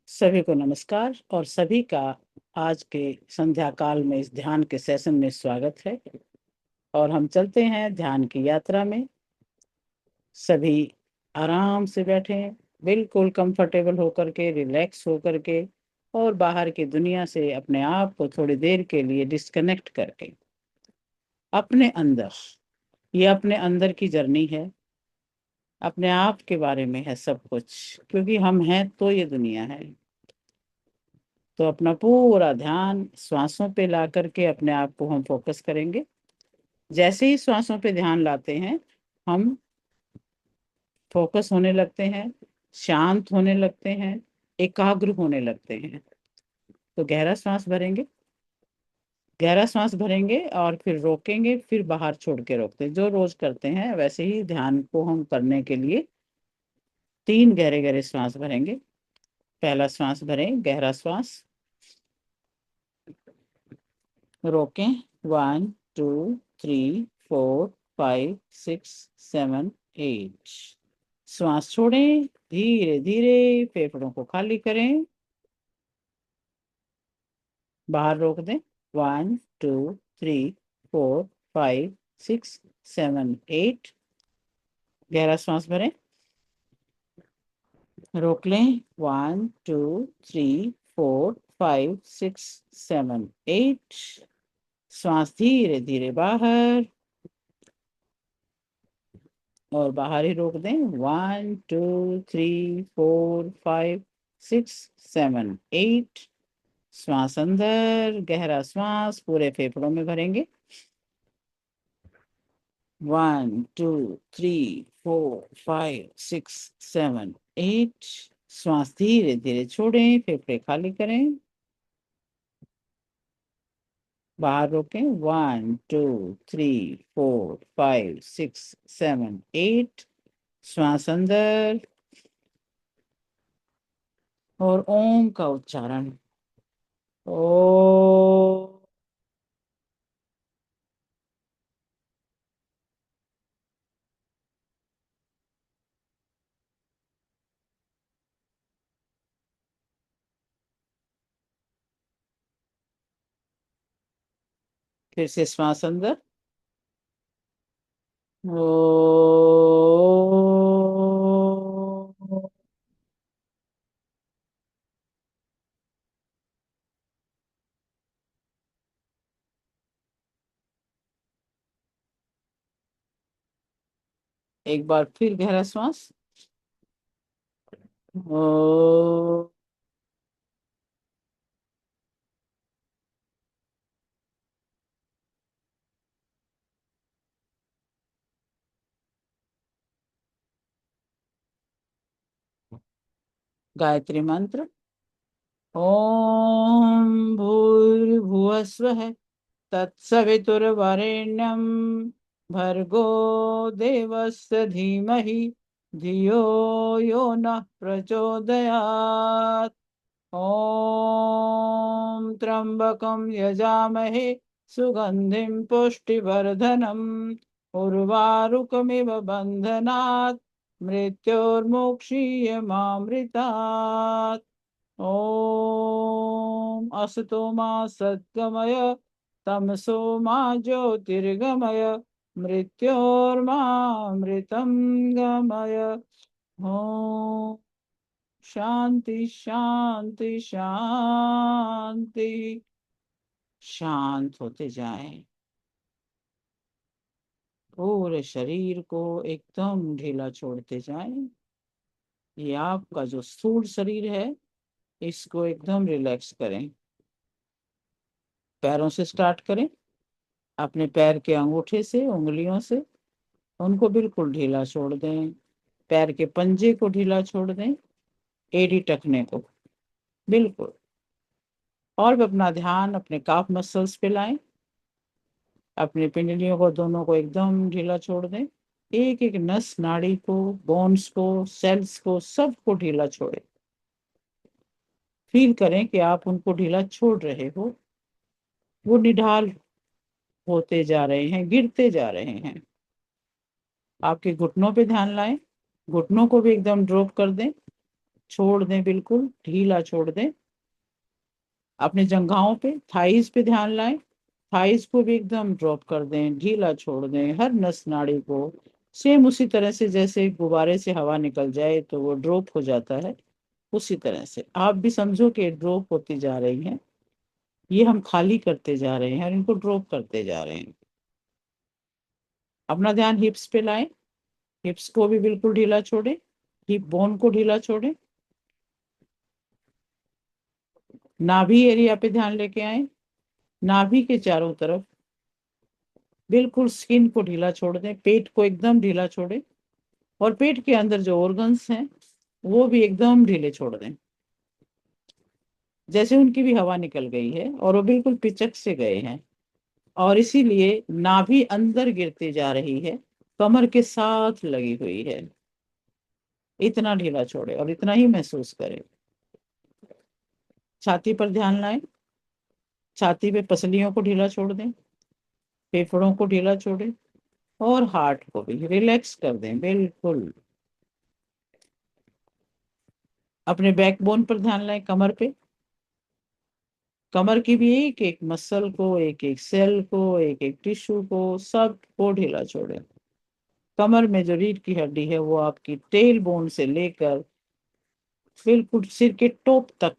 सभी को नमस्कार और सभी का आज के संध्या काल में इस ध्यान के सेशन में स्वागत है। और हम चलते हैं ध्यान की यात्रा में। सभी आराम से बैठें, बिल्कुल कंफर्टेबल होकर के, रिलैक्स होकर के, और बाहर की दुनिया से अपने आप को थोड़ी देर के लिए डिस्कनेक्ट करके अपने अंदर, ये अपने अंदर की जर्नी है। अपने आप के बारे में है सब कुछ, क्योंकि हम हैं तो ये दुनिया है। तो अपना पूरा ध्यान श्वासों पे ला करके अपने आप को हम फोकस करेंगे। जैसे ही श्वासों पे ध्यान लाते हैं, हम फोकस होने लगते हैं, शांत होने लगते हैं, एकाग्र होने लगते हैं। तो गहरा श्वास भरेंगे, गहरा श्वास भरेंगे और फिर रोकेंगे, फिर बाहर छोड़ के रोकते हैं। जो रोज करते हैं वैसे ही ध्यान को हम करने के लिए 3 गहरे गहरे श्वास भरेंगे। पहला श्वास भरें, गहरा श्वास, रोकें, 1 2 3 4 5 6 7 8। श्वास छोड़ें, धीरे धीरे फेफड़ों को खाली करें, बाहर रोक दें। 1 2 3 4 5 6 7 8। गहरा श्वास भरें, रोक लें, 1 2 3 4 5 6 7 8। श्वास धीरे धीरे बाहर और बाहर ही रोक दें। 1 2 3 4 5 6 7 8। श्वास अंदर, गहरा श्वास पूरे फेफड़ों में भरेंगे। 1 2 3 4 5 6 7 8। श्वास धीरे धीरे छोड़ें, फेफड़े खाली करें, बाहर रोकें। 1 2 3 4 5 6 7 8। श्वास अंदर और ओम का उच्चारण। ओ। फिर से श्वास अंदर। ओ। एक बार फिर गहरा श्वास। ओ। गायत्री मंत्र। ओम भूर्भुवस्वः तत्सवितुर्वरेण्यं भर्गो देवस्य धीमहि धियो यो नः प्रचोदयात्। ओम त्र्यंबकं यजामहे सुगंधिं पुष्टिवर्धनम् उर्वारुकमिव बन्धनात् मृत्योर्मुक्षीयमामृतात्। ओम असतो मा सद्गमय तमसो मा ज्योतिर्गमय मृत्योर्मामृतं गमय। ओम शांति शांति शांति। शांत होते जाएं, पूरे शरीर को एकदम ढीला छोड़ते जाएं। ये आपका जो स्थूल शरीर है, इसको एकदम रिलैक्स करें। पैरों से स्टार्ट करें, अपने पैर के अंगूठे से, उंगलियों से उनको बिल्कुल ढीला छोड़ दें। पैर के पंजे को ढीला छोड़ दें, एड़ी टखने को बिल्कुल। और अपना ध्यान अपने काफ मसल्स पे लाएं, अपनी पिंडलियों को दोनों को एकदम ढीला छोड़ दें। एक एक नस नाड़ी को, बोन्स को, सेल्स को, सबको ढीला छोड़ें। फील करें कि आप उनको ढीला छोड़ रहे हो, वो निढाल होते जा रहे हैं, गिरते जा रहे हैं। आपके घुटनों पे ध्यान लाएं, घुटनों को भी एकदम ड्रॉप कर दें। छोड़ दें, बिल्कुल ढीला छोड़ दें। अपने जंघाओं पे, थाइस पे ध्यान लाएं। थाइस को भी एकदम ड्रॉप कर दें, ढीला छोड़ दें हर नस नाड़ी को। सेम उसी तरह से जैसे गुब्बारे से हवा निकल जाए तो वो ड्रॉप हो जाता है, उसी तरह से आप भी समझो कि ड्रॉप होती जा रही हैं। ये हम खाली करते जा रहे हैं और इनको ड्रॉप करते जा रहे हैं। अपना ध्यान हिप्स पे लाएं। हिप्स को भी बिल्कुल ढीला छोड़ें, हिप बोन को ढीला छोड़ें। नाभि एरिया पे ध्यान लेके आए। नाभि के चारों तरफ बिल्कुल स्किन को ढीला छोड़ दें, पेट को एकदम ढीला छोड़ें। और पेट के अंदर जो ऑर्गन्स हैं वो भी एकदम ढीले छोड़ दें, जैसे उनकी भी हवा निकल गई है और वो बिल्कुल पिचक से गए हैं। और इसीलिए नाभि अंदर गिरती जा रही है, कमर के साथ लगी हुई है। इतना ढीला छोड़े और इतना ही महसूस करें। छाती पर ध्यान लाएं। छाती पे पसलियों को ढीला छोड़ दें, फेफड़ों को ढीला छोड़ें और हार्ट को भी रिलैक्स कर दें बिल्कुल। अपने बैकबोन पर ध्यान लाएं, कमर पे। कमर की भी एक एक मसल को, एक एक सेल को, एक एक टिश्यू को, सब को ढीला छोड़ें। कमर में जो रीढ़ की हड्डी है वो आपकी टेल बोन से लेकर बिल्कुल सिर के टॉप तक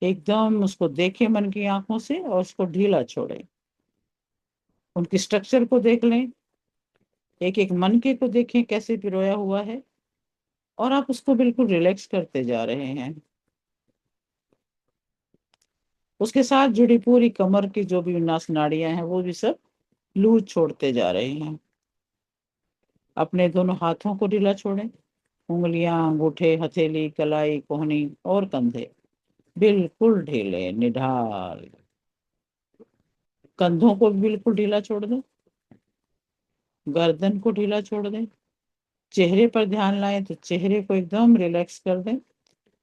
एकदम उसको देखें मन की आंखों से और उसको ढीला छोड़ें। उनकी स्ट्रक्चर को देख लें, एक एक मनके को देखें कैसे पिरोया हुआ है और आप उसको बिल्कुल रिलैक्स करते जा रहे हैं। उसके साथ जुड़ी पूरी कमर की जो भी नस नाड़ियां हैं वो भी सब लूज छोड़ते जा रहे हैं। अपने दोनों हाथों को ढीला छोड़ें। उंगलियां, अंगूठे, हथेली, कलाई, कोहनी और कंधे बिल्कुल ढीले निढाल। कंधों को भी बिल्कुल ढीला छोड़ दें। गर्दन को ढीला छोड़ दें। चेहरे पर ध्यान लाएं तो चेहरे को एकदम रिलैक्स कर दें।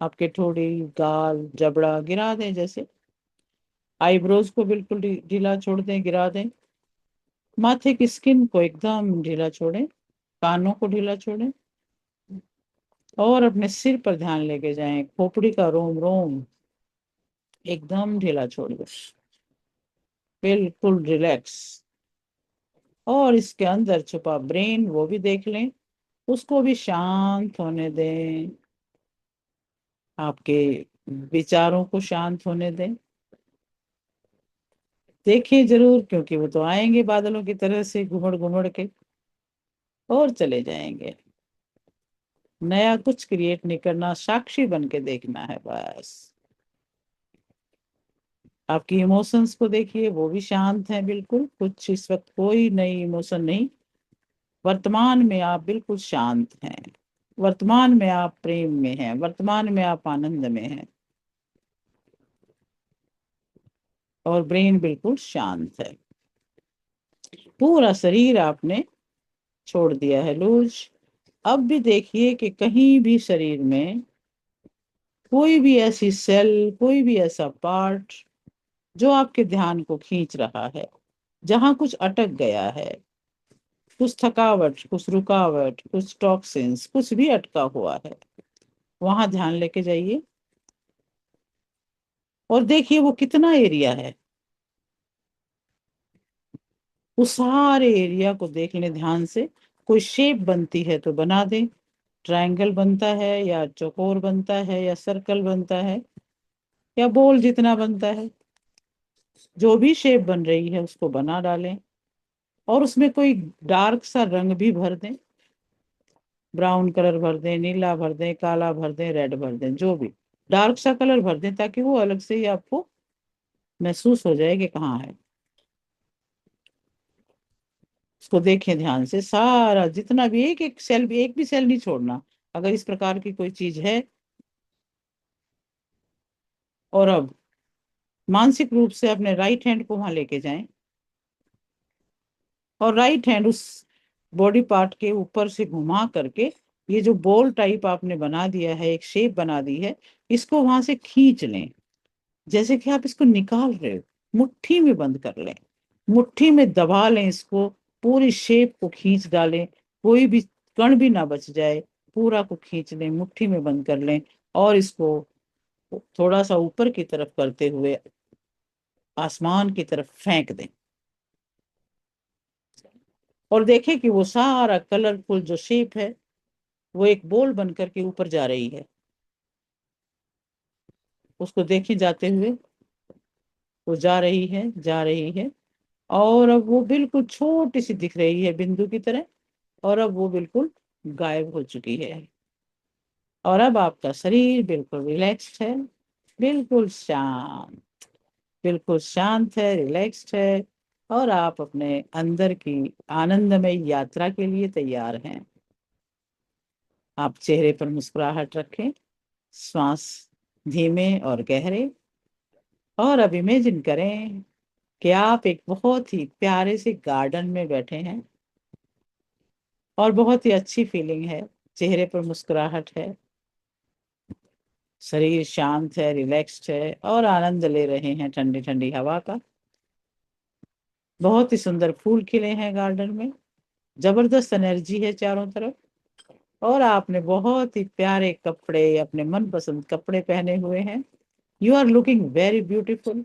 आपके ठोड़ी, गाल, जबड़ा गिरा दें जैसे। आईब्रोज को बिल्कुल ढीला छोड़ दें, गिरा दें। माथे की स्किन को एकदम ढीला छोड़ें। कानों को ढीला छोड़ें और अपने सिर पर ध्यान लेके जाएं। खोपड़ी का रोम रोम एकदम ढीला छोड़ दें, बिल्कुल रिलैक्स। और इसके अंदर छुपा ब्रेन वो भी देख लें, उसको भी शांत होने दें। आपके विचारों को शांत होने दें। देखें जरूर, क्योंकि वो तो आएंगे बादलों की तरह से घुमड़ घुमड़ के और चले जाएंगे। नया कुछ क्रिएट नहीं करना, साक्षी बन के देखना है बस। आपकी इमोशंस को देखिए, वो भी शांत है बिल्कुल। कुछ इस वक्त कोई नई इमोशन नहीं। वर्तमान में आप बिल्कुल शांत हैं। वर्तमान में आप प्रेम में हैं। वर्तमान में आप आनंद में हैं और ब्रेन बिल्कुल शांत है। पूरा शरीर आपने छोड़ दिया है लूज। अब भी देखिए कि कहीं भी शरीर में कोई भी ऐसी सेल, कोई भी ऐसा पार्ट जो आपके ध्यान को खींच रहा है, जहां कुछ अटक गया है, कुछ थकावट, कुछ रुकावट, कुछ टॉक्सिन्स, कुछ भी अटका हुआ है, वहां ध्यान लेके जाइए और देखिए वो कितना एरिया है। उस सारे एरिया को देख लें ध्यान से। कोई शेप बनती है तो बना दें। ट्रायंगल बनता है या चौकोर बनता है या सर्कल बनता है या बोल जितना बनता है, जो भी शेप बन रही है उसको बना डालें। और उसमें कोई डार्क सा रंग भी भर दें। ब्राउन कलर भर दें, नीला भर दें, काला भर दें, रेड भर दें, जो भी डार्क सा कलर भर दें, ताकि वो अलग से ही आपको महसूस हो जाए कि कहाँ है। उसको देखें ध्यान से, सारा जितना भी, एक एक सेल भी, एक भी सेल नहीं छोड़ना अगर इस प्रकार की कोई चीज है। और अब मानसिक रूप से अपने राइट हैंड को वहां लेके जाएं और राइट हैंड उस बॉडी पार्ट के ऊपर से घुमा करके ये जो बॉल टाइप आपने बना दिया है, एक शेप बना दी है, इसको वहां से खींच लें, जैसे कि आप इसको निकाल रहे हो। मुट्ठी में बंद कर लें, मुट्ठी में दबा लें इसको, पूरी शेप को खींच डालें, कोई भी कण भी ना बच जाए। पूरा को खींच लें, मुट्ठी में बंद कर लें और इसको थोड़ा सा ऊपर की तरफ करते हुए आसमान की तरफ फेंक दें और देखें कि वो सारा कलरफुल जो शेप है वो एक बॉल बन करके ऊपर जा रही है। उसको देखें जाते हुए, वो जा रही है, जा रही है, और अब वो बिल्कुल छोटी सी दिख रही है बिंदु की तरह, और अब वो बिल्कुल गायब हो चुकी है। और अब आपका शरीर बिल्कुल रिलैक्स्ड है, बिल्कुल शांत, बिल्कुल शांत है, रिलैक्स्ड है, और आप अपने अंदर की आनंदमय यात्रा के लिए तैयार हैं। आप चेहरे पर मुस्कुराहट रखें, श्वास धीमे और गहरे, और अब इमेजिन करें कि आप एक बहुत ही प्यारे से गार्डन में बैठे हैं और बहुत ही अच्छी फीलिंग है, चेहरे पर मुस्कुराहट है, शरीर शांत है, रिलैक्स्ड है, और आनंद ले रहे हैं ठंडी ठंडी हवा का। बहुत ही सुंदर फूल खिले हैं गार्डन में, जबरदस्त एनर्जी है चारों तरफ, और आपने बहुत ही प्यारे कपड़े, अपने मनपसंद कपड़े पहने हुए हैं। You are looking very beautiful.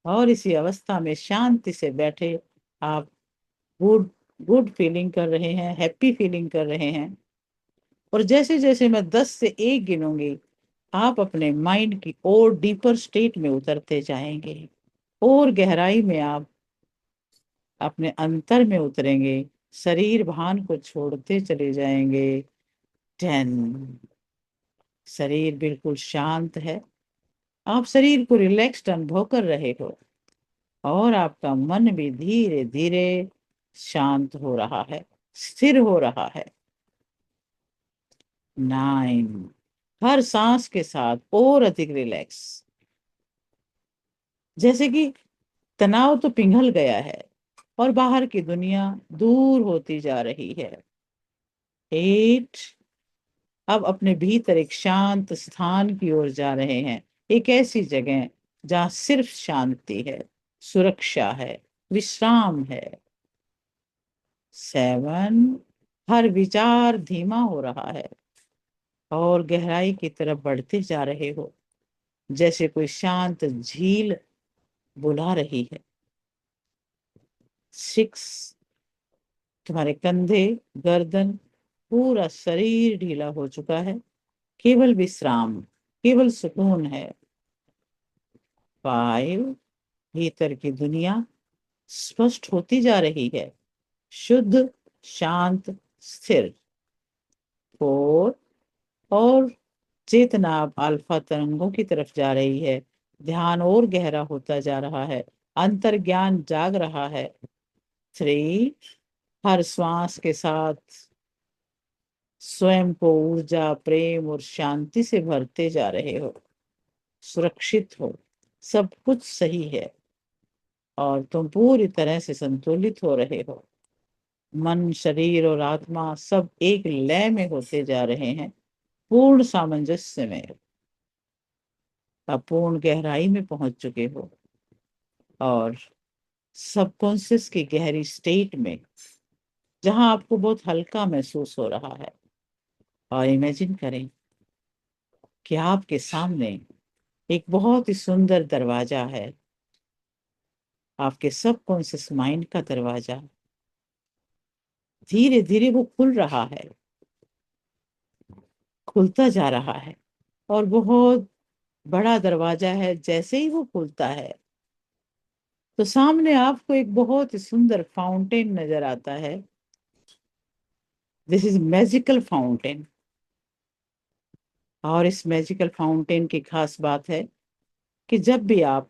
और इसी अवस्था में शांति से बैठे आप गुड गुड फीलिंग कर रहे हैं, हैप्पी फीलिंग कर रहे हैं। और जैसे जैसे मैं 10 से 1 गिनूंगी, आप अपने माइंड की और डीपर स्टेट में उतरते जाएंगे, और गहराई में आप अपने अंतर में उतरेंगे, शरीर भान को छोड़ते चले जाएंगे। 10। शरीर बिल्कुल शांत है, आप शरीर को रिलैक्स्ड अनुभव कर रहे हो, और आपका मन भी धीरे धीरे शांत हो रहा है, स्थिर हो रहा है। 9। हर सांस के साथ और अधिक रिलैक्स, जैसे कि तनाव तो पिघल गया है और बाहर की दुनिया दूर होती जा रही है। 8। अब अपने भीतर एक शांत स्थान की ओर जा रहे हैं, एक ऐसी जगह जहां सिर्फ शांति है, सुरक्षा है, विश्राम है। 7। हर विचार धीमा हो रहा है और गहराई की तरफ बढ़ते जा रहे हो, जैसे कोई शांत झील बुला रही है। 6। तुम्हारे कंधे, गर्दन, पूरा शरीर ढीला हो चुका है, केवल विश्राम, केवल सुकून है। 5। भीतर की दुनिया स्पष्ट होती जा रही है, शुद्ध, शांत, स्थिर। 4। और चेतना अब अल्फा तरंगों की तरफ जा रही है, ध्यान और गहरा होता जा रहा है, अंतर ज्ञान जाग रहा है। 3। हर श्वास के साथ स्वयं को ऊर्जा, प्रेम और शांति से भरते जा रहे हो, सुरक्षित हो, सब कुछ सही है, और तुम पूरी तरह से संतुलित हो रहे हो। मन, शरीर और आत्मा सब एक लय में होते जा रहे हैं, पूर्ण सामंजस्य में। आप पूर्ण गहराई में पहुंच चुके हो, और सबकॉन्शियस की गहरी स्टेट में, जहां आपको बहुत हल्का महसूस हो रहा है। और इमेजिन करें कि आपके सामने एक बहुत ही सुंदर दरवाजा है, आपके सबकॉन्शियस माइंड का दरवाजा। धीरे धीरे वो खुल रहा है, खुलता जा रहा है, और बहुत बड़ा दरवाजा है। जैसे ही वो खुलता है तो सामने आपको एक बहुत ही सुंदर फाउंटेन नजर आता है। This is magical fountain. और इस मैजिकल फाउंटेन की खास बात है कि जब भी आप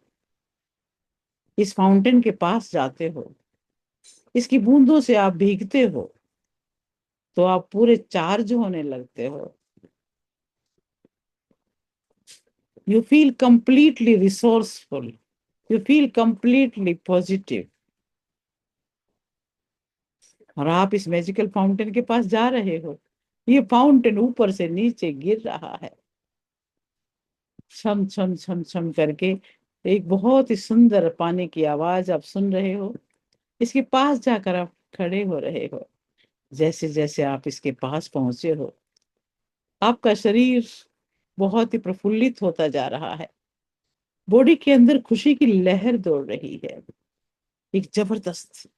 इस फाउंटेन के पास जाते हो, इसकी बूंदों से आप भीगते हो, तो आप पूरे चार्ज होने लगते हो। You feel completely resourceful, you feel completely positive. और आप इस मैजिकल फाउंटेन के पास जा रहे हो, ये फाउंटेन ऊपर से नीचे गिर रहा है, छम छम छम छम करके। एक बहुत ही सुंदर पानी की आवाज आप सुन रहे हो, इसके पास जाकर आप खड़े हो रहे हो, जैसे जैसे आप इसके पास पहुंचे हो, आपका शरीर बहुत ही प्रफुल्लित होता जा रहा है। बॉडी के अंदर खुशी की लहर दौड़ रही है, एक जबरदस्त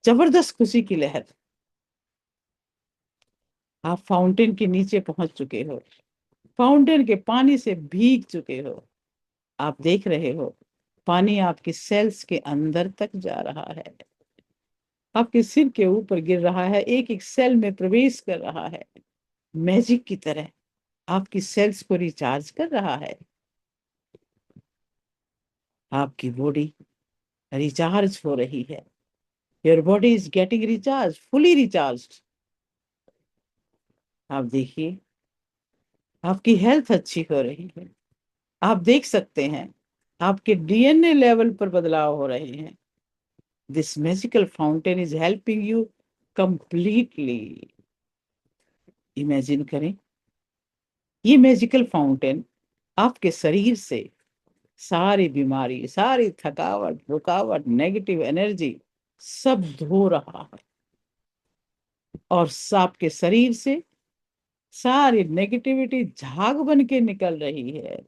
जबरदस्त खुशी की लहर। आप फाउंटेन के नीचे पहुंच चुके हो, फाउंटेन के पानी से भीग चुके हो। आप देख रहे हो पानी आपके सेल्स के अंदर तक जा रहा है, आपके सिर के ऊपर गिर रहा है, एक एक सेल में प्रवेश कर रहा है, मैजिक की तरह आपकी सेल्स को रिचार्ज कर रहा है। आपकी बॉडी रिचार्ज हो रही है। Your body is getting recharge, fully recharge. आप देखिए आपकी हेल्थ अच्छी हो रही है। आप देख सकते हैं आपके डीएनए लेवल पर बदलाव हो रहे हैं। This magical fountain is helping you completely. Imagine करें, ये मैजिकल फाउंटेन आपके शरीर से सारी बीमारी, सारी थकावट, रुकावट, नेगेटिव एनर्जी सब धो रहा है, और आपके शरीर से सारी नेगेटिविटी झाग बन के निकल रही है,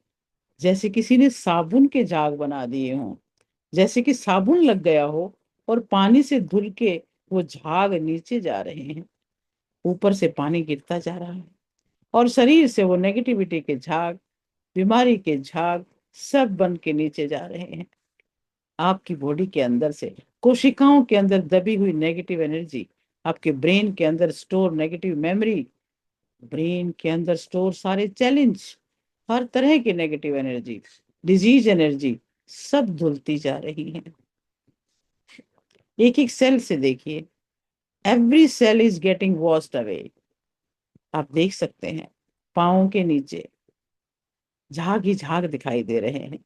जैसे किसी ने साबुन के झाग बना दिए हों, जैसे कि साबुन लग गया हो और पानी से धुल के वो झाग नीचे जा रहे हैं। ऊपर से पानी गिरता जा रहा है और शरीर से वो नेगेटिविटी के झाग, बीमारी के झाग सब बन के नीचे जा रहे हैं। आपकी बॉडी के अंदर से कोशिकाओं के अंदर दबी हुई नेगेटिव एनर्जी, आपके ब्रेन के अंदर स्टोर नेगेटिव मेमोरी, ब्रेन के अंदर स्टोर सारे चैलेंज, हर तरह की नेगेटिव एनर्जी, डिजीज एनर्जी सब धुलती जा रही है। एक एक सेल से देखिए, every cell is getting washed away. आप देख सकते हैं पाँव के नीचे झाग ही झाग दिखाई दे रहे हैं,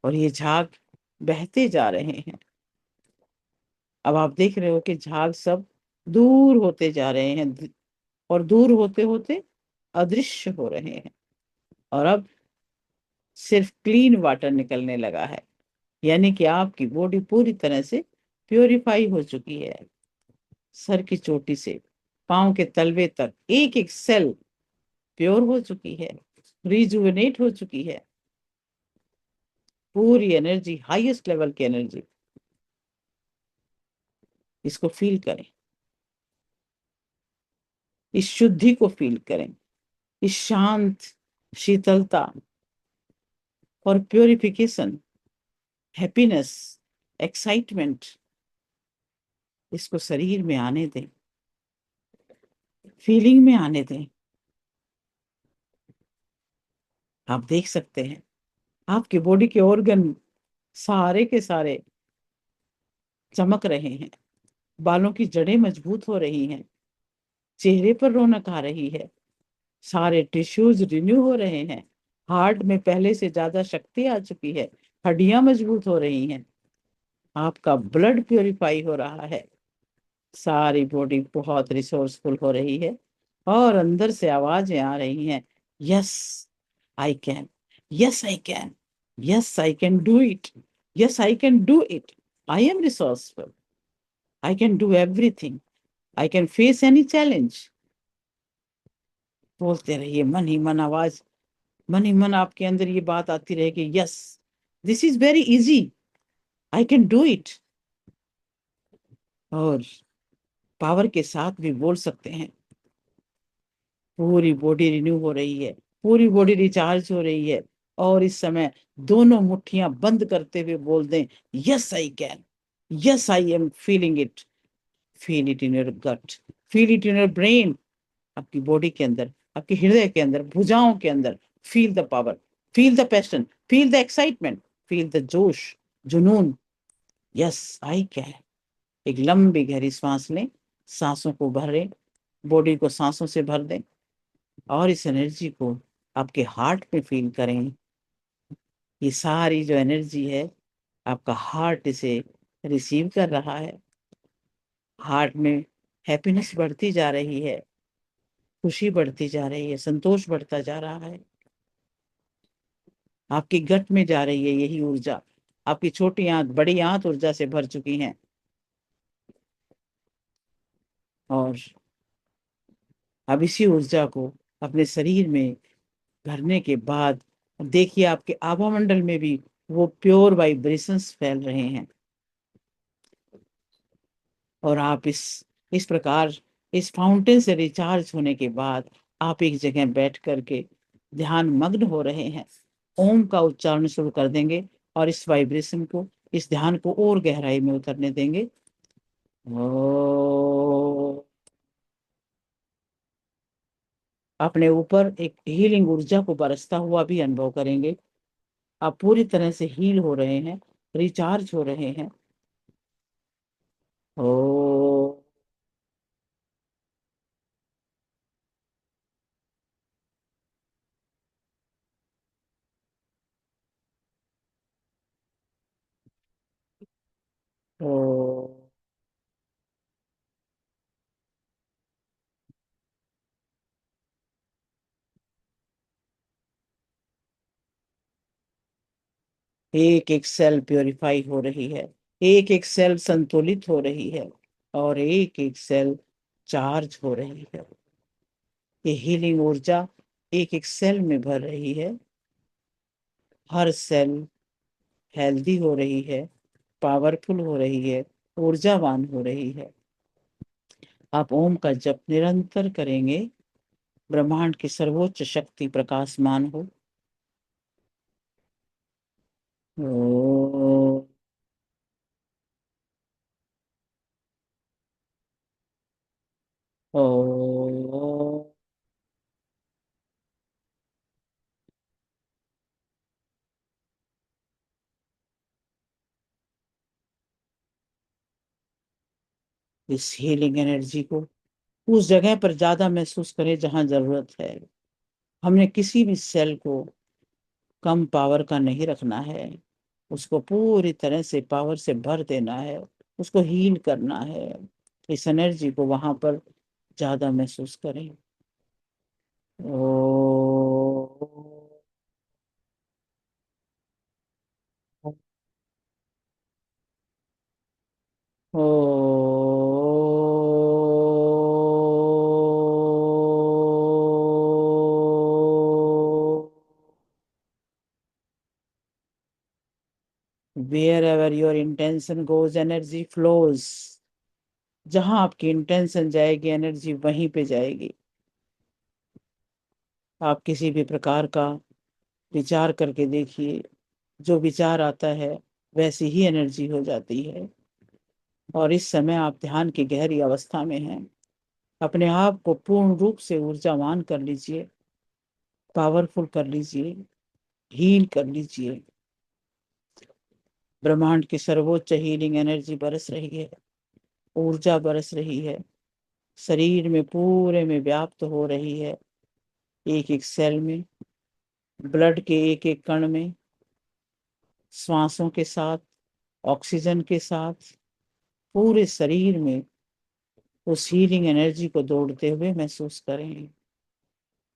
और ये झाग बहते जा रहे हैं। अब आप देख रहे हो कि झाग सब दूर होते जा रहे हैं, और दूर होते होते अदृश्य हो रहे हैं, और अब सिर्फ क्लीन वाटर निकलने लगा है। यानी कि आपकी बॉडी पूरी तरह से प्योरीफाई हो चुकी है। सर की चोटी से पांव के तलवे तक एक एक सेल प्योर हो चुकी है, रिजुविनेट हो चुकी है। पूरी एनर्जी, हाईएस्ट लेवल की एनर्जी, इसको फील करें, इस शुद्धि को फील करें, इस शांत शीतलता और प्योरिफिकेशन, हैप्पीनेस, एक्साइटमेंट, इसको शरीर में आने दें, फीलिंग में आने दें। आप देख सकते हैं आपकी बॉडी के ऑर्गन सारे के सारे चमक रहे हैं, बालों की जड़ें मजबूत हो रही हैं, चेहरे पर रौनक आ रही है, सारे टिश्यूज रिन्यू हो रहे हैं, हार्ट में पहले से ज्यादा शक्ति आ चुकी है, हड्डियां मजबूत हो रही हैं, आपका ब्लड प्योरीफाई हो रहा है, सारी बॉडी बहुत रिसोर्सफुल हो रही है, और अंदर से आवाजें आ रही हैं, yes I can, yes I can, yes I can do it, yes I can do it, I am resourceful, I can do everything, I can face any challenge. बोलते रहिए मन ही मन, आवाज मन ही मन आपके अंदर ये बात आती रहेगी, yes this is very easy, I can do it. और पावर के साथ भी बोल सकते हैं, पूरी बॉडी रिन्यू हो रही है, पूरी बॉडी रिचार्ज हो रही है, और इस समय दोनों मुट्ठियां बंद करते हुए बोल दें, yes I can, yes I am feeling it, feel it in your gut, feel it in your brain, आपकी बॉडी के अंदर, आपके हृदय के अंदर, भुजाओं के अंदर, feel the power, feel the passion, feel the excitement, feel the जोश, जुनून, यस आई कैन। एक लंबी गहरी सांस लें, सांसों को भरें, बॉडी को सांसों से भर दें, और इस एनर्जी को आपके हार्ट में फील करें। ये सारी जो एनर्जी है, आपका हार्ट इसे रिसीव कर रहा है, हार्ट में हैप्पीनेस बढ़ती जा रही है, खुशी बढ़ती जा रही है, संतोष बढ़ता जा रहा है, आपकी गट में जा रही है यही ऊर्जा, आपकी छोटी आंत बड़ी आंत ऊर्जा से भर चुकी हैं। और अब इसी ऊर्जा को अपने शरीर में भरने के बाद देखिए आपके आभा मंडल में भी वो प्योर वाइब्रेशंस फैल रहे हैं। और आप इस प्रकार इस फाउंटेन से रिचार्ज होने के बाद आप एक जगह बैठ करके ध्यान मग्न हो रहे हैं। ओम का उच्चारण शुरू कर देंगे और इस वाइब्रेशन को, इस ध्यान को और गहराई में उतरने देंगे। ओ, अपने ऊपर एक हीलिंग ऊर्जा को बरसता हुआ भी अनुभव करेंगे। आप पूरी तरह से हील हो रहे हैं, रिचार्ज हो रहे हैं। ओ, ओ, एक एक सेल प्योरीफाई हो रही है, एक एक सेल संतुलित हो रही है और एक एक सेल चार्ज हो रही है। ये हीलिंग ऊर्जा एक एक सेल में भर रही है। हर सेल हेल्दी हो रही है, पावरफुल हो रही है, ऊर्जावान हो रही है। आप ओम का जप निरंतर करेंगे। ब्रह्मांड की सर्वोच्च शक्ति प्रकाशमान हो। ओ, ओ, इस हीलिंग एनर्जी को उस जगह पर ज्यादा महसूस करें जहां जरूरत है। हमने किसी भी सेल को कम पावर का नहीं रखना है, उसको पूरी तरह से पावर से भर देना है, उसको हील करना है। इस एनर्जी को वहां पर ज्यादा महसूस करें। Oh, oh, wherever your intention goes energy flows. जहां आपकी इंटेंशन जाएगी एनर्जी वहीं पे जाएगी। आप किसी भी प्रकार का विचार करके देखिए, जो विचार आता है वैसी ही एनर्जी हो जाती है। और इस समय आप ध्यान की गहरी अवस्था में हैं। अपने आप को पूर्ण रूप से ऊर्जावान कर लीजिए, पावरफुल कर लीजिए, हील कर लीजिए। ब्रह्मांड की सर्वोच्च हीलिंग एनर्जी बरस रही है, ऊर्जा बरस रही है, शरीर में पूरे में व्याप्त हो रही है। एक एक सेल में, ब्लड के एक एक कण में, श्वासों के साथ, ऑक्सीजन के साथ, पूरे शरीर में उस हीलिंग एनर्जी को दौड़ते हुए महसूस करें।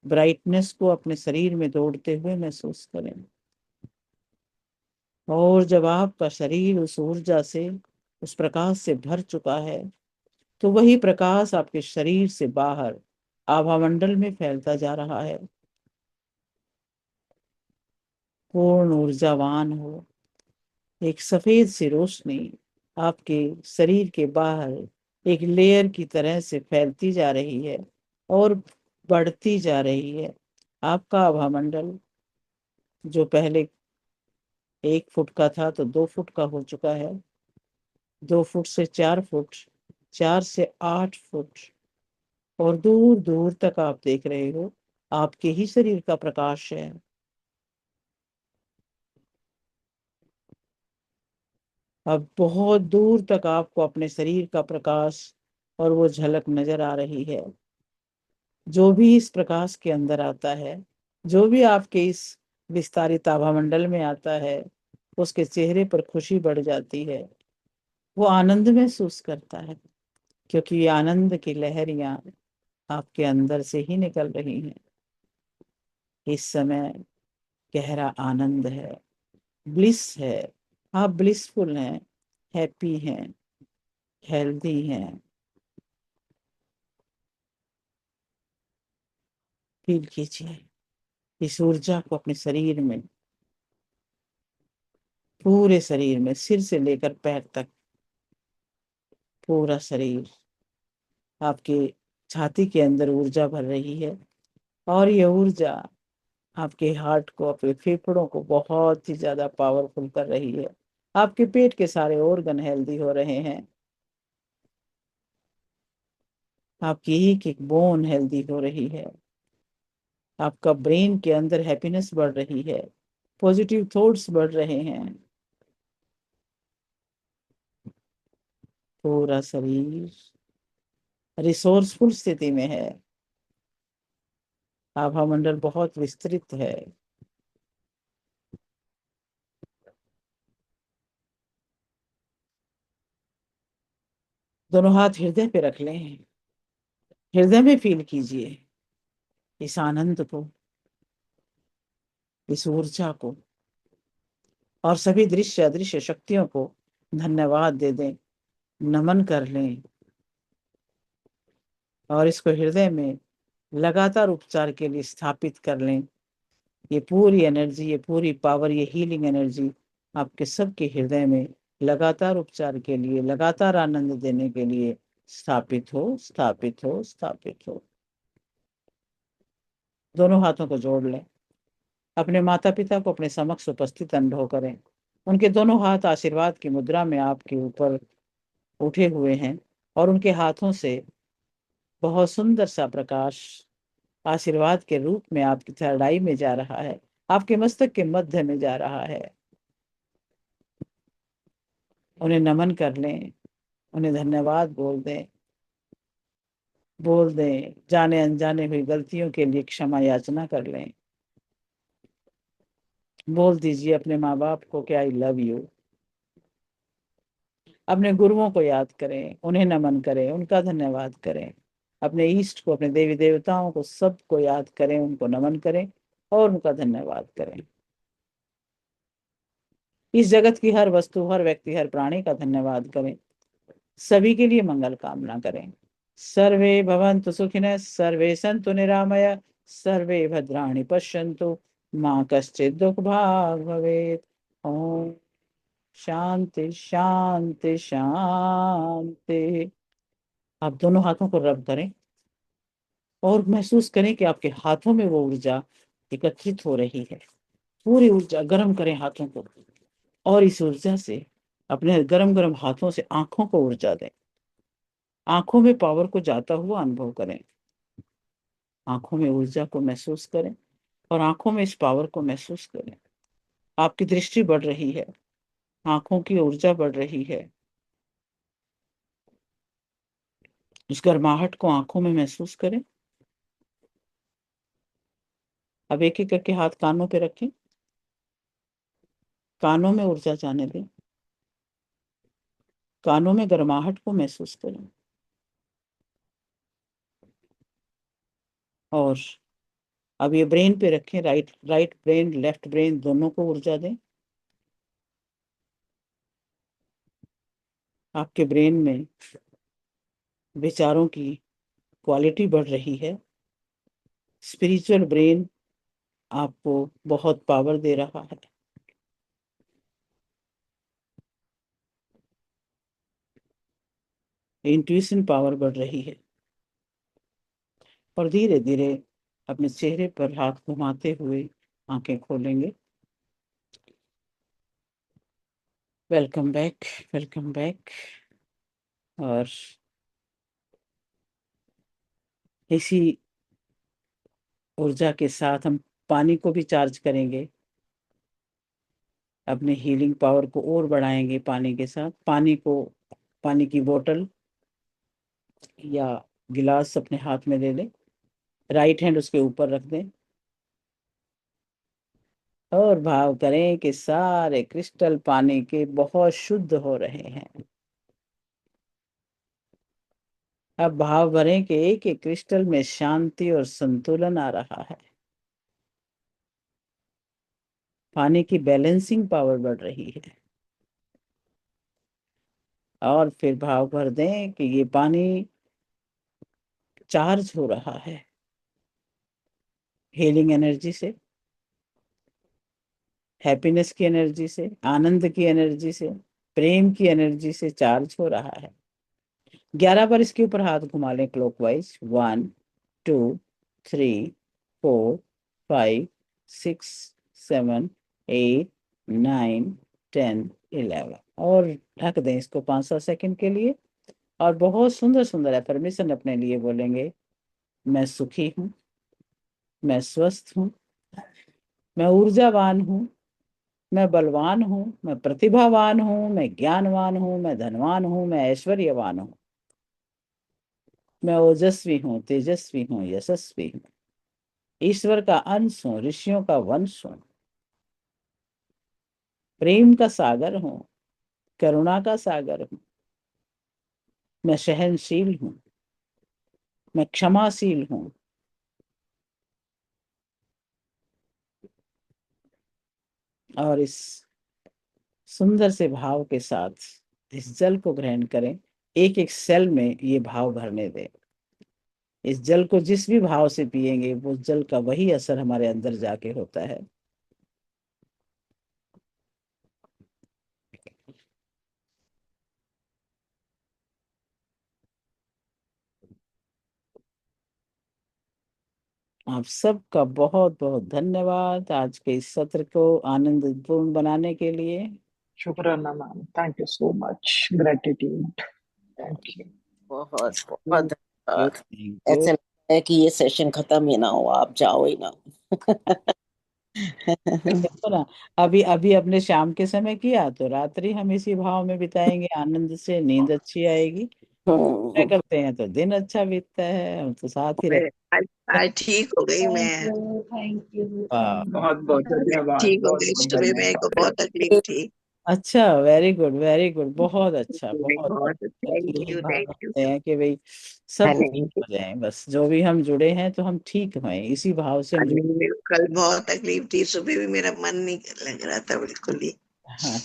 ब्राइटनेस को अपने शरीर में दौड़ते हुए महसूस करें। और जब आपका शरीर उस ऊर्जा से, उस प्रकाश से भर चुका है, तो वही प्रकाश आपके शरीर से बाहर आभामंडल में फैलता जा रहा है। पूर्ण ऊर्जावान हो, एक सफेद सी रोशनी आपके शरीर के बाहर एक लेयर की तरह से फैलती जा रही है और बढ़ती जा रही है। आपका आभामंडल जो पहले 1 फुट का था तो 2 फुट का हो चुका है, 2 फुट से 4 फुट, 4 से 8 फुट, और दूर दूर तक आप देख रहे हो आपके ही शरीर का प्रकाश है। अब बहुत दूर तक आपको अपने शरीर का प्रकाश और वो झलक नजर आ रही है। जो भी इस प्रकाश के अंदर आता है, जो भी आपके इस विस्तारित आभामंडल में आता है, उसके चेहरे पर खुशी बढ़ जाती है। वो आनंद महसूस करता है, क्योंकि ये आनंद की लहरियां आपके अंदर से ही निकल रही हैं। इस समय गहरा आनंद है, ब्लिस है। आप ब्लिसफुल हैं, हैप्पी हैं, हेल्दी हैं। फील कीजिए इस ऊर्जा को अपने शरीर में, पूरे शरीर में, सिर से लेकर पैर तक पूरा शरीर, आपके छाती के अंदर ऊर्जा भर रही है। और ये ऊर्जा आपके हार्ट को, आपके फेफड़ों को बहुत ही ज्यादा पावरफुल कर रही है। आपके पेट के सारे ऑर्गन हेल्दी हो रहे हैं। आपकी एक एक बोन हेल्दी हो रही है। आपका ब्रेन के अंदर हैप्पीनेस बढ़ रही है, पॉजिटिव थॉट्स बढ़ रहे हैं। पूरा शरीर रिसोर्सफुल स्थिति में है। आभा मंडल बहुत विस्तृत है। दोनों हाथ हृदय पे रख लें। हृदय में फील कीजिए इस आनंद को, इस ऊर्जा को, और सभी दृश्य अदृश्य शक्तियों को धन्यवाद दे दें, नमन कर लें। और इसको हृदय में लगातार उपचार के लिए स्थापित कर लें। ये पूरी एनर्जी, ये पूरी पावर, ये हीलिंग एनर्जी आपके सबके हृदय में लगातार उपचार के लिए, लगातार आनंद देने के लिए स्थापित हो, स्थापित हो, स्थापित हो। दोनों हाथों को जोड़ लें। अपने माता पिता को अपने समक्ष उपस्थित अनुभव करें। उनके दोनों हाथ आशीर्वाद की मुद्रा में आपके ऊपर उठे हुए हैं, और उनके हाथों से बहुत सुंदर सा प्रकाश आशीर्वाद के रूप में आपकी थर्डाई में जा रहा है, आपके मस्तक के मध्य में जा रहा है। उन्हें नमन कर लें, उन्हें धन्यवाद बोल दें, बोल दें जाने अनजाने हुई गलतियों के लिए क्षमा याचना कर लें। बोल दीजिए अपने माँ बाप को कि आई लव यू। अपने गुरुओं को याद करें, उन्हें नमन करें, उनका धन्यवाद करें। अपने ईष्ट को, अपने देवी देवताओं को, सबको याद करें, उनको नमन करें और उनका धन्यवाद करें। इस जगत की हर वस्तु, हर व्यक्ति, हर प्राणी का धन्यवाद करें। सभी के लिए मंगल कामना करें। सर्वे भवन्तु सुखिनः, सर्वे सन्तु निरामया, सर्वे भद्राणि पश्यन्तु, माँ कश्चित् दुःख भाग् भवेत्। ओम शांति शांति शांति। आप दोनों हाथों को रब करें और महसूस करें कि आपके हाथों में वो ऊर्जा एकत्रित हो रही है। पूरी ऊर्जा गर्म करें हाथों को, और इस ऊर्जा से अपने गरम गरम हाथों से आंखों को ऊर्जा दें। आंखों में पावर को जाता हुआ अनुभव करें। आंखों में ऊर्जा को महसूस करें और आंखों में इस पावर को महसूस करें। आपकी दृष्टि बढ़ रही है, आंखों की ऊर्जा बढ़ रही है। उस गर्माहट को आंखों में महसूस करें। अब एक एक करके हाथ कानों पे रखें, कानों में ऊर्जा जाने दें, कानों में गर्माहट को महसूस करें। और अब ये ब्रेन पे रखें, right right brain, left brain, दोनों को ऊर्जा दें। आपके ब्रेन में विचारों की क्वालिटी बढ़ रही है। स्पिरिचुअल ब्रेन आपको बहुत पावर दे रहा है। इंट्यूशन पावर बढ़ रही है। और धीरे धीरे अपने चेहरे पर हाथ घुमाते हुए आंखें खोलेंगे। Welcome back, welcome back. और इसी ऊर्जा के साथ हम पानी को भी चार्ज करेंगे। अपने हीलिंग पावर को और बढ़ाएंगे पानी के साथ। पानी को, पानी की बोतल या गिलास अपने हाथ में ले लें, राइट हैंड उसके ऊपर रख दें और भाव करें कि सारे क्रिस्टल पानी के बहुत शुद्ध हो रहे हैं। अब भाव भरें कि एक एक क्रिस्टल में शांति और संतुलन आ रहा है। पानी की बैलेंसिंग पावर बढ़ रही है। और फिर भाव भर दें कि ये पानी चार्ज हो रहा है। हीलिंग एनर्जी से, हैप्पीनेस की एनर्जी से, आनंद की एनर्जी से, प्रेम की एनर्जी से चार्ज हो रहा है। 11 बार इसके ऊपर हाथ घुमा लें क्लॉकवाइज। 1 2 3 4 5 6 7 8 9 10 11 और ढक दें इसको 5-7 सेकंड के लिए। और बहुत सुंदर सुंदर एफर्मेशन अपने लिए बोलेंगे। मैं सुखी हूँ, मैं स्वस्थ हूँ, मैं ऊर्जावान हूँ, मैं बलवान हूँ, मैं प्रतिभावान हूँ, मैं ज्ञानवान हूँ, मैं धनवान हूँ, मैं ऐश्वर्यवान हूँ, मैं ओजस्वी हूँ, तेजस्वी हूँ, यशस्वी हूँ, ईश्वर का अंश हूँ, ऋषियों का वंश हूँ, प्रेम का सागर हूँ, करुणा का सागर हूँ, मैं सहनशील हूँ, मैं क्षमाशील हूँ। और इस सुंदर से भाव के साथ इस जल को ग्रहण करें। एक एक सेल में ये भाव भरने दें। इस जल को जिस भी भाव से पिएंगे वो जल का वही असर हमारे अंदर जाके होता है। आप सबका बहुत बहुत धन्यवाद आज के इस सत्र को आनंदपूर्ण बनाने के लिए। शुक्राना ma'am, thank you so much, gratitude, thank you. बहुत बहुत धन्यवाद। थैंक ऐसा यू। लगता है कि ये सेशन खत्म ही ना हो, आप जाओ ही ना। देखो ना, अभी अभी अपने शाम के समय किया तो रात्रि हम इसी भाव में बिताएंगे, आनंद से नींद अच्छी आएगी। क्या करते हैं तो दिन अच्छा बीतता है, हम तो साथ ही रहते आज आज ठीक हो गई मैं, थैंक यू, हैं। बहुत बहुत धन्यवाद, ठीक हो बहुत गई। बहुत सुबह मेरे को धन्यवाद। बहुत तकलीफ थी। अच्छा, वेरी गुड वेरी गुड, बहुत अच्छा, बहुत बहुत अच्छी। थैंक यही यू, भाव थैंक यू। रखते हैं कि भाई सब ठीक हो जाए, बस जो भी हम जुड़े हैं तो हम ठीक हों, इसी भाव से हम जुड़े। मेरे को कल बहुत तकलीफ थी, सुबह भी मेरा मन नहीं लग रहा था बिल्कुल ही। हाँ,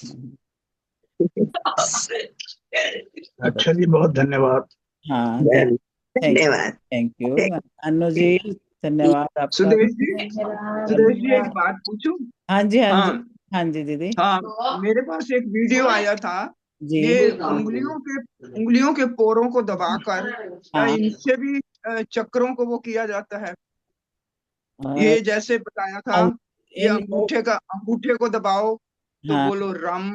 अच्छा जी, बहुत धन्यवाद। हाँ, थैंक धन्यवाद। थैंक यू अनु जी, धन्यवाद आपका। सुदेश जी, सुदेश जी, एक बात पूछूं? हाँ जी, हाँ हाँ जी, हाँ जी दीदी हाँ, मेरे पास एक वीडियो आया था। जी। ये उंगलियों के पोरों को दबाकर हाँ, इनसे भी चक्रों को वो किया जाता है। और ये जैसे बताया था, अं- ये इन अंगूठे को दबाओ तो हाँ, बोलो रम,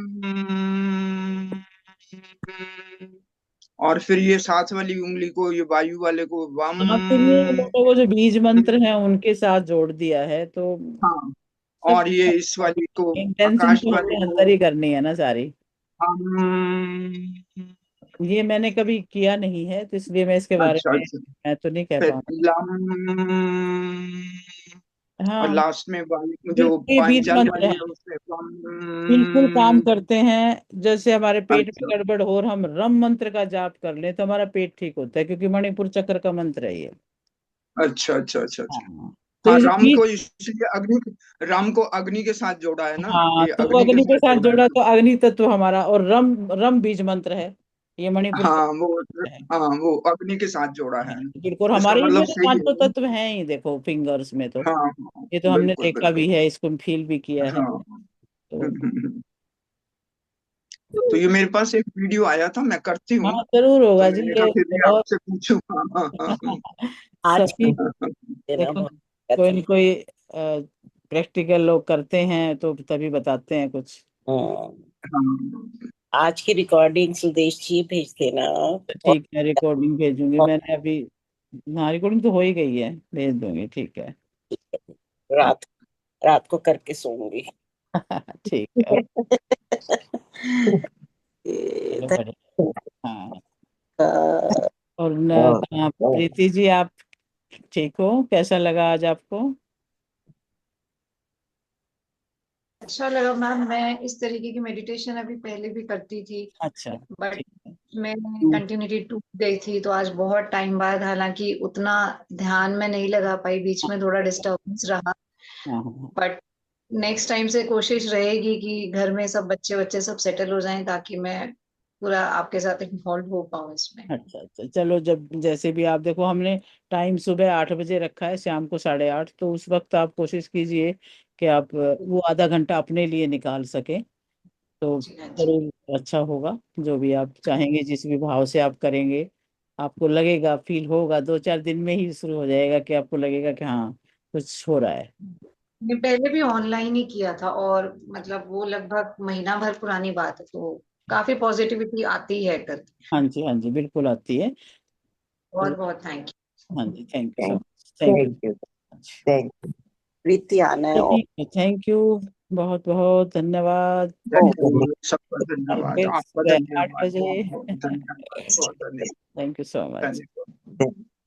और फिर ये साथ वाली उंगली को, ये वायु वाले को वम। हाँ, फिर ये लोगों को जो बीज मंत्र हैं उनके साथ जोड़ दिया है तो हाँ, सब और ये इस वाली को, इंटेंशन आकाश तो वाली हमें को अंदर ही करनी है ना सारी। हम। ये मैंने कभी किया नहीं है तो इसलिए मैं इसके बारे अच्छा में अच्छा, मैं तो नहीं कह फिर पाऊंगी। लम, और हाँ, लास्ट में वायु जो बिल्कुल ये बीज जल मंत्र वाली है है, उससे बिल्कुल काम वम। करते हैं। जैसे हमारे पेट में अच्छा गड़बड़ हो और हम रम मंत्र का जाप कर लें तो हमारा पेट ठीक होता है, क्योंकि मणिपुर चक्र का मंत्र है ये। अच्छा अच्छा अच्छा अच्छा। हाँ, तो हाँ, ये जो राम बीज, को इसलिए राम को अग्नि के साथ जोड़ा है ना, हाँ ये तो वो अग्नि के अग्नि के साथ साथ जोड़ा है जोड़ा ना। तो अग्नि तत्व हमारा, और रम रम बीज मंत्र है, ये मणिपुर हाँ वो, चक्र है। हाँ वो अग्नि के साथ जोड़ा है। हाँ, बिल्कुल इसका हमारे मतलब इसमें तो सही पांचों है। तत्व हैं ही, देखो फिंगर्स में तो हाँ हाँ, ये तो हमने बिल्कुल देखा बिल्कुल। भी है, इसको फील भी किया है। हाँ। तो तो ये मेरे पास एक वीडियो आया था, मैं करती हूँ, हाँ जरूर तो होगा जी, मैंने कहा ये फिर भी बहुत आपसे पूछूं। हाँ हाँ हाँ आज सभी देना देखो, बहुत कोई अच्छा। न कोई प्रैक्टिकल लोग करते हैं तो तभी बताते हैं कुछ। हम्म, हाँ। आज की रिकॉर्डिंग सुदेश जी भेज देना। तो और ठीक है, रिकॉर्डिंग भेजूंगी मैंने अभी। हाँ, रिकॉर्डिंग तो हो ही गई है, भेज दूंगी, ठीक है। रात रात को करके सोऊंगी। ठीक है, चलो बढ़िया। हाँ, और कहाँ प्रीति जी, आप ठीक हो? कैसा लगा आज आपको? अच्छा लगा मैम। मैं इस तरीके की मेडिटेशन अभी पहले भी करती थी, अच्छा, बट ठीक है। मैं कंटिन्यूटी टूट गई थी, तो आज बहुत टाइम बाद, हालांकि उतना ध्यान में नहीं लगा पाई, बीच में थोड़ा डिस्टर्बेंस रहा, हाँ हाँ हाँ। बट नेक्स्ट टाइम से कोशिश रहेगी कि घर में सब बच्चे बच्चे सब सेटल हो जाएं ताकि मैं पूरा आपके साथ इन्वॉल्व हो पाऊँ इसमें। अच्छा अच्छा, चलो जब जैसे भी आप देखो, हमने टाइम सुबह 8 बजे रखा है, शाम को 8:30, तो उस वक्त आप कोशिश कीजिए कि आप वो आधा घंटा अपने लिए निकाल सकें, तो जी हाँ जी। जरूर अच्छा होगा। जो भी आप चाहेंगे, जिस भी भाव से आप करेंगे, आपको लगेगा, फील होगा, 2-4 दिन में ही शुरू हो जाएगा कि आपको लगेगा कि हाँ कुछ हो रहा है। मैं पहले भी ऑनलाइन ही किया था, और मतलब वो लगभग महीना भर पुरानी बात है, तो काफी पॉजिटिविटी आती है करके। हाँ जी, हाँ जी, बिल्कुल आती है। तो बहुत बहुत थैंक हाँ जी, thank you so thank much, thank you thank you much. Thank you. Preeti आना है ठीक है, थैंक यू, बहुत बहुत धन्यवाद। थैंक यू, सबका और धन्यवाद, फिर आपका सुबह 8 धन्यवाद, बजे बहुत बहुत धन्यवाद, बहुत धन्यवाद, थैंक यू सो मच। धन्यवाद।